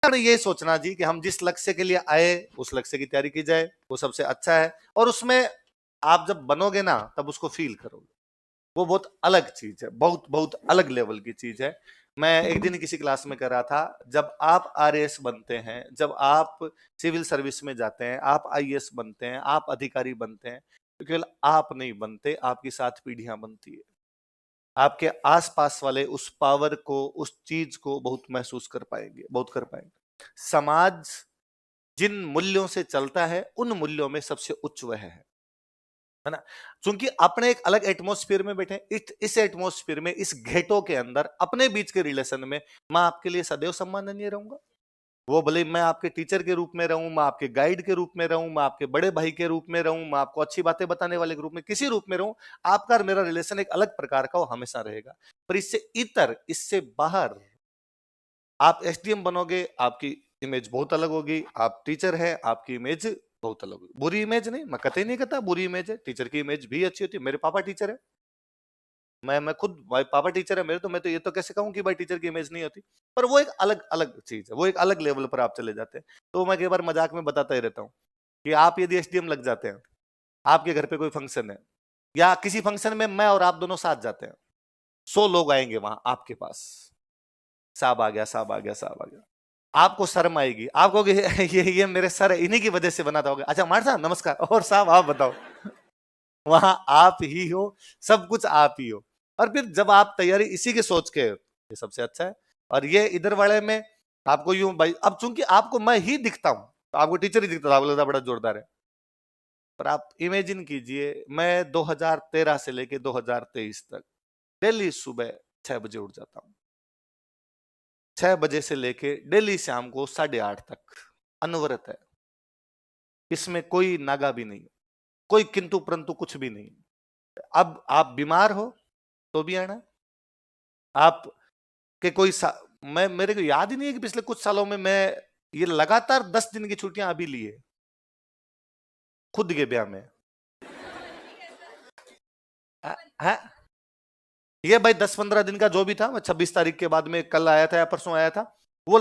ये सोचना जी कि हम जिस लक्ष्य के लिए आए उस लक्ष्य की तैयारी की जाए, वो सबसे अच्छा है। और उसमें आप जब बनोगे ना तब उसको फील करोगे, वो बहुत अलग चीज है, बहुत बहुत अलग लेवल की चीज है। मैं एक दिन किसी क्लास में कर रहा था, जब आप आरएएस बनते हैं, जब आप सिविल सर्विस में जाते हैं, आप आईएएस बनते हैं, आप अधिकारी बनते हैं, तो केवल आप नहीं बनते, आपकी 7 पीढ़ियां बनती है। आपके आसपास वाले उस पावर को, उस चीज को बहुत महसूस कर पाएंगे, बहुत कर पाएंगे। समाज जिन मूल्यों से चलता है उन मूल्यों में सबसे उच्च वह है ना। क्योंकि अपने एक अलग एटमॉस्फेयर में बैठे, इस एटमॉस्फेयर में, इस घेटों के अंदर, अपने बीच के रिलेशन में मैं आपके लिए सदैव सम्माननीय रहूंगा। वो भले मैं आपके टीचर के रूप में रहूं, मैं आपके गाइड के रूप में रहूं, मैं आपके बड़े भाई के रूप में रहूं, मैं आपको अच्छी बातें बताने वाले के रूप में, किसी रूप में रहूं, आपका और मेरा रिलेशन एक अलग प्रकार का वो हमेशा रहेगा। पर इससे इतर, इससे बाहर आप एसडीएम बनोगे, आपकी इमेज बहुत अलग होगी। आप टीचर हैं, आपकी इमेज बहुत अलग होगी। बुरी इमेज नहीं, मैं कतई नहीं कहता बुरी इमेज है, टीचर की इमेज भी अच्छी होती है। मेरे पापा टीचर है, मैं खुद, भाई पापा टीचर है मेरे, तो मैं तो ये तो कैसे कहूं कि भाई टीचर की इमेज नहीं होती। पर वो एक अलग अलग चीज है, वो एक अलग लेवल पर आप चले जाते हैं। तो मैं कई बार मजाक में बताता ही रहता हूँ कि आप यदि एसडीएम लग जाते हैं, आपके घर पे कोई फंक्शन है, या किसी फंक्शन में मैं और आप दोनों साथ जाते हैं, 100 लोग आएंगे वहां आपके पास, साहब आ गया, साहब आ गया, साहब आ गया, आपको शर्म आएगी, आप कहोगे ये मेरे सर है, इन्हीं की वजह से बनाता होगा। अच्छा मार साहब नमस्कार, और साहब आप बताओ। वहां आप ही हो, सब कुछ आप ही हो। और फिर जब आप तैयारी इसी के सोच के, ये सबसे अच्छा है। और ये इधर वाले में आपको यूं भाई, अब चूंकि आपको मैं ही दिखता हूं, तो आपको टीचर ही दिखता था, आपको लगता बड़ा जोरदार है। पर आप इमेजिन कीजिए, मैं 2013 से लेके 2023 तक डेली सुबह 6 बजे उठ जाता हूं, 6 बजे से लेके डेली शाम को 8:30 तक, अनवरत है। इसमें कोई नागा भी नहीं, कोई किंतु परंतु कुछ भी नहीं। अब आप बीमार हो तो भी आना, आप के कोई मैं, मेरे को याद ही नहीं है कि पिछले कुछ सालों में मैं ये लगातार 10 दिन की छुट्टियां अभी ली है, खुद के ब्याह में। है ये भाई 10-15 दिन का जो भी था, मैं 26 तारीख के बाद में, कल आया था या परसों आया था,